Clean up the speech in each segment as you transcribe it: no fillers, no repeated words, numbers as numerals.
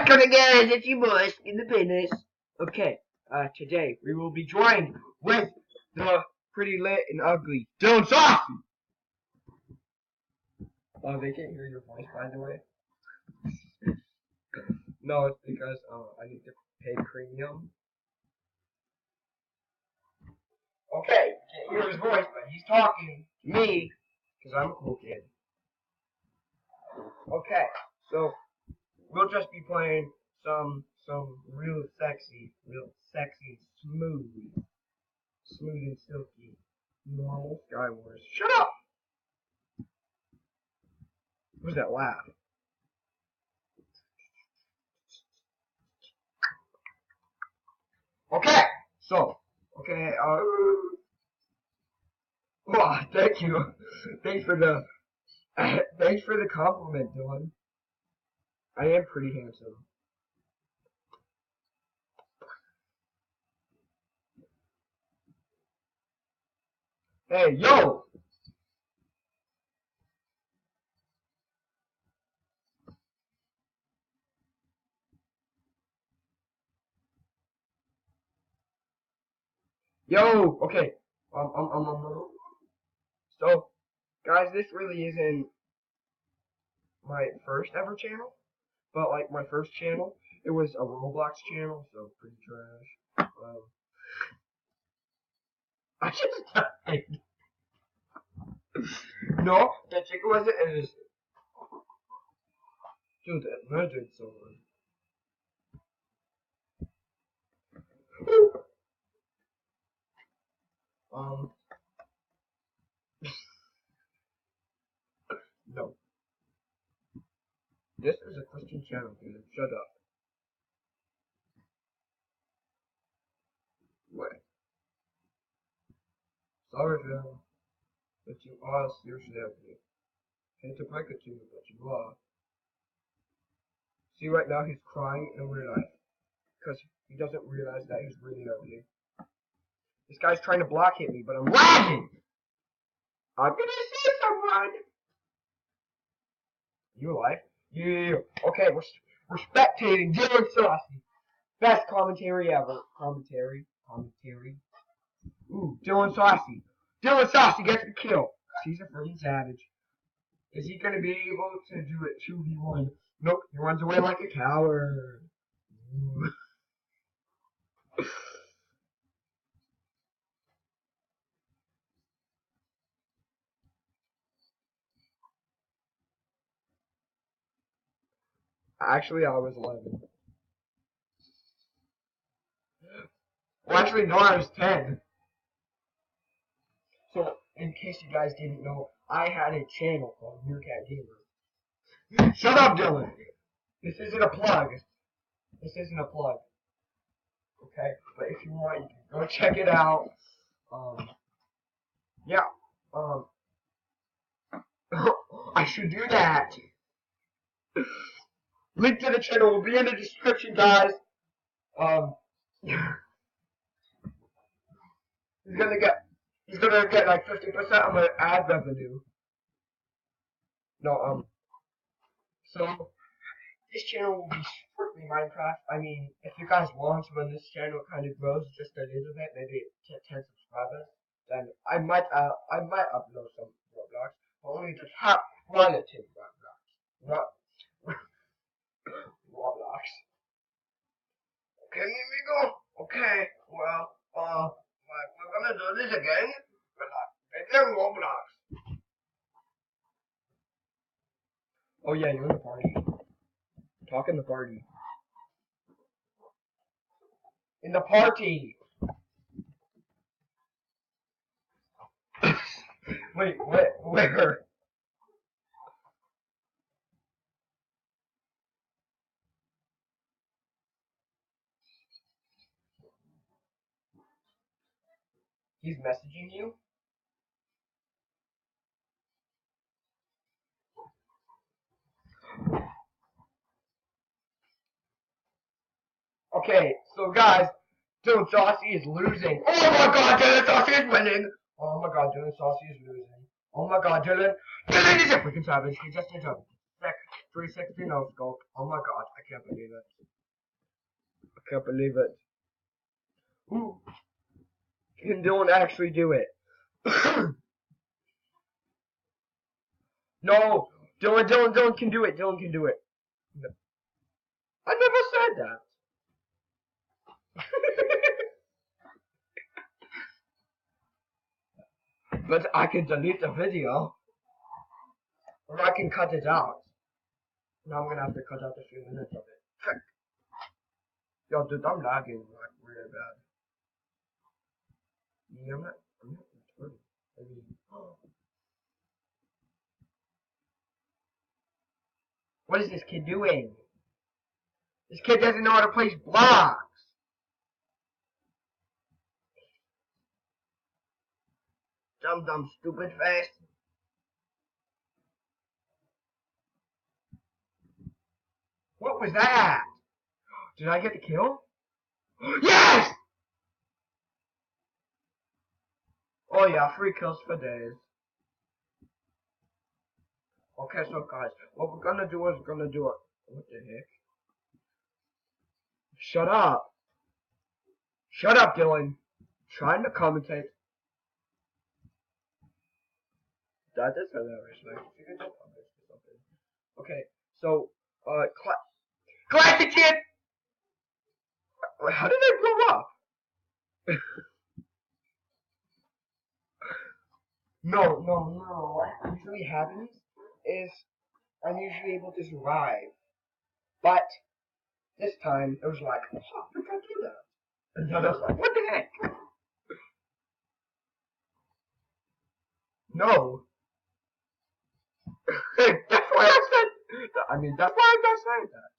back on again, it's your boy, in the business. Okay, today we will be joined with the pretty lit and ugly Dylan Saucy. Oh, they can't hear your voice, by the way. No, it's because I need to pay premium. Okay, can't hear his voice, but he's talking to me because I'm a cool kid. Okay, so we'll just be playing some real sexy, smooth and silky, normal Skywars. Shut up! Who's that laugh? Okay, so, oh, thank you. Thanks for the compliment, Dylan. I am pretty handsome. Hey, yo! Yo! Okay. So, guys, this really isn't my first ever channel, but like my first channel, it was a Roblox channel, so pretty trash. I just died. No, that chicken wasn't innocent. Dude, that murdered someone. No. This is a Christian channel, dude. Shut up. What? Sorry, Phil, but you are seriously ugly. Hate to break it to you, but you are. See, right now he's crying in real life because he doesn't realize that he's really ugly. This guy's trying to block hit me, but I'm lagging. I'm gonna see someone. You alive? Yeah. Okay, we're spectating Dylan Saucy. Best commentary ever. Commentary. Ooh, Dylan Saucy. Dylan Saucy gets the kill. He's a freaking savage. Is he gonna be able to do it 2v1? Nope, he runs away like a coward. Actually, I was 11. Well, actually, no, I was 10. So, in case you guys didn't know, I had a channel called Meerkat Gamer. Shut up, Dylan! This isn't a plug. Okay? But if you want, you can go check it out. Yeah. I should do that. Link to the channel will be in the description, guys. He's gonna get like 50% of my ad revenue. No, so this channel will be strictly Minecraft. I mean, if you guys want, when this channel kind of grows just a little bit, maybe 10 subscribers, then I might upload some Roblox, but only the top quality Roblox. Roblox. Okay, here we go. Okay, well, we're gonna do this again, but again Roblox. Oh yeah, you're in the party. Talk in the party. In the party. Wait, where? He's messaging you? Okay, so guys, Dylan Saucy is losing. Oh my god, Dylan Saucy is winning! Oh my god, Dylan Saucy is losing. Oh my god, Dylan is a freaking savage. He just did something. 360 no scope. Oh my god, I can't believe it. I can't believe it. Ooh. Can Dylan actually do it? No! Dylan can do it. Dylan can do it. No. I never said that. But I can delete the video. Or I can cut it out. Now I'm gonna have to cut out a few minutes of it. Yo, dude, I'm lagging like really bad. Yeah, I'm not recording. I mean, what is this kid doing? This kid doesn't know how to place blocks. Dumb stupid face. What was that? Did I get the kill? Yes! Oh yeah, 3 kills for days. Okay, so guys, what we're gonna do is what the heck? Shut up! Shut up, Dylan! Trying to commentate. That is hilarious, like, if you can just comment or something. Okay, so, classic kid! How did I blow up? No. What usually happens is I'm usually able to survive. But this time it was like, oh, you can't do that. And then I was like, what the heck? No. That's why I said. That's why I'm not saying that.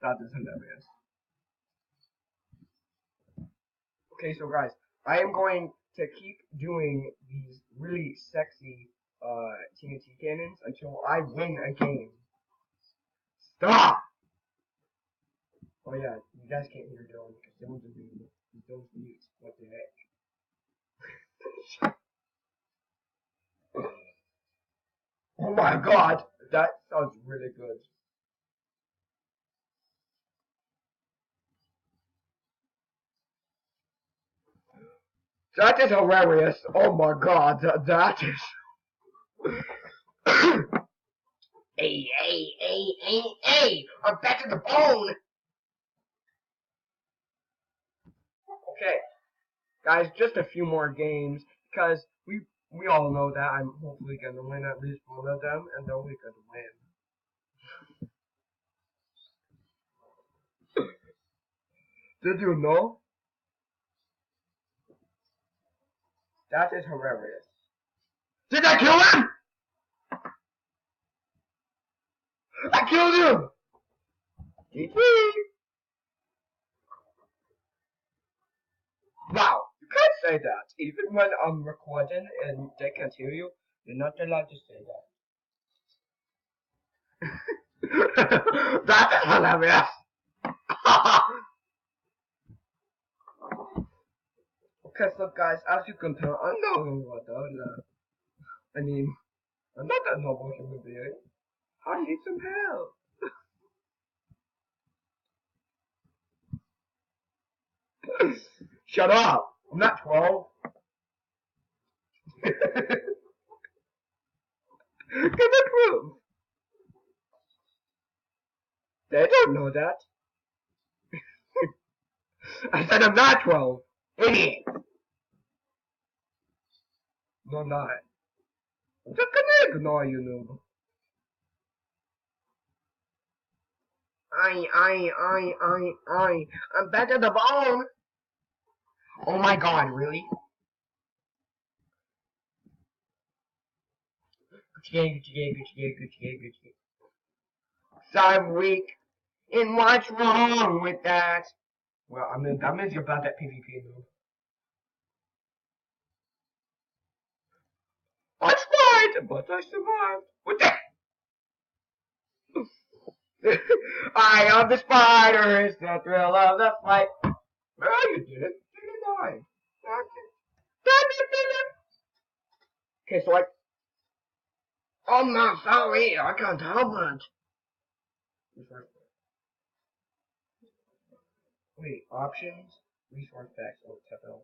That is hilarious. Okay, so guys, I am going to keep doing these really sexy TNT cannons until I win a game. Stop! Oh yeah, you guys can't hear Dylan because Dylan's mute. What the heck? Oh my god, that sounds really good. That is hilarious. Oh my god, that is. Hey, I'm back to the bone. Okay, guys, just a few more games because we all know that I'm hopefully gonna win at least one of them, and then we're gonna win. Did you know? That is hilarious. Did I kill him? I killed him! GG! Wow, you can't say that. Even when I'm recording and they can't hear you, you're not allowed to say that. That is hilarious! Okay, so guys, as you can tell, I'm not a water. I'm not a normal human being. I need some help. Shut up! I'm not 12. Can I prove? They don't know that. I said I'm not 12. Idiot. No, I'm not. I'm just gonna ignore you, noob. I'm back at the bone. Oh my god, really? Gucci gang. So I'm weak. And what's wrong with that? Well, that means you're about that PvP move. I tried, but I survived. What the? Eye of the spider is the thrill of the fight. Oh, you did it. You didn't die. Okay, so I'm not sorry. I can't help it. Wait, options? Resource packs. Oh, TFL.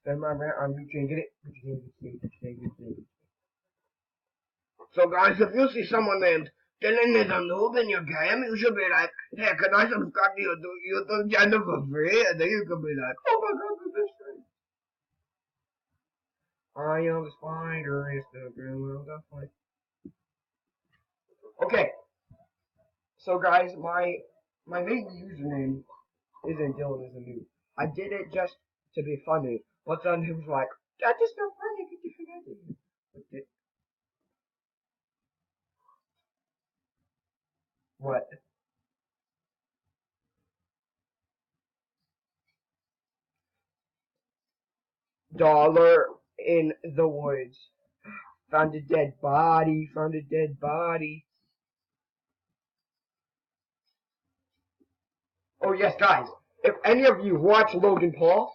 Spend my rent on YouTube. Get it? So guys, if you see someone named Dylan is a noob in your game, you should be like, hey, can I subscribe to your YouTube channel for free? And then you can be like, oh my god, this is free. I am the spider, it's the green of the fight. Okay. So guys, my main username isn't Dylan is a noob. I did it just to be funny. But then he was like, that is not funny, get the heck out of here. What? Dollar in the woods. Found a dead body, found a dead body. Oh yes, guys, if any of you watch Logan Paul,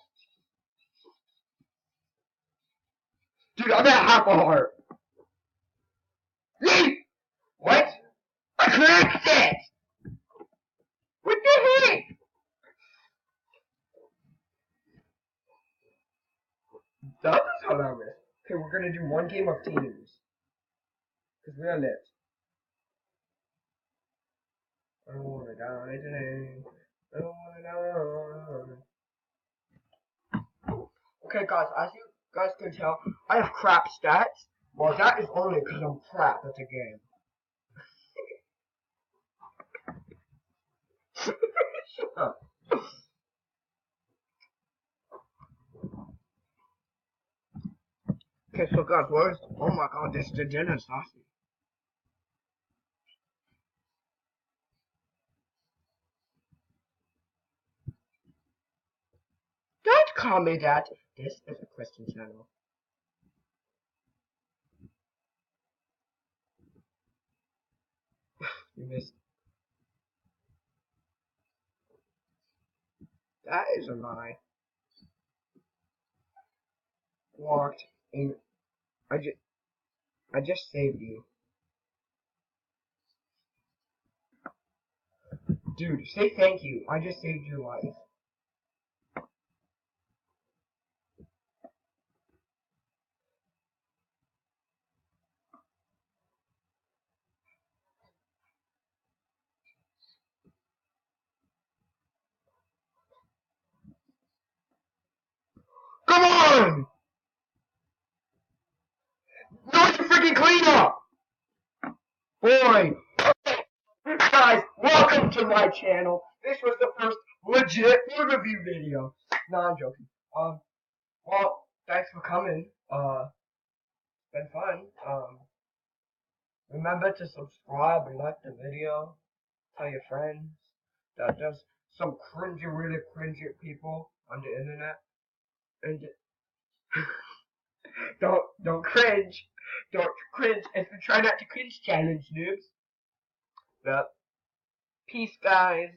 dude, I'm at half a heart. Yeet! What? I cracked it! What the heck? That was hilarious. Okay, we're gonna do one game of teams. Because we are lit. I don't wanna die today. I don't wanna die. Okay, guys, as you guys can tell, I have crap stats. Well, that is only because I'm crap at the game. Shut up. Okay, so guys, where's... Oh my god, this is the dinner saucy. Don't call me that. This is a Christian channel. You missed. That is a lie. Walked in. I just saved you. Dude, say thank you. I just saved your life. Come on! No, you freaking clean up! Boy! Guys, welcome to my channel. This was the first legit food review video. No, I'm joking. Well, thanks for coming. It's been fun. Remember to subscribe and like the video. Tell your friends that there's some cringy, really cringy people on the internet. And don't cringe. Don't cringe. It's the try not to cringe challenge, noobs. Yep. Peace, guys.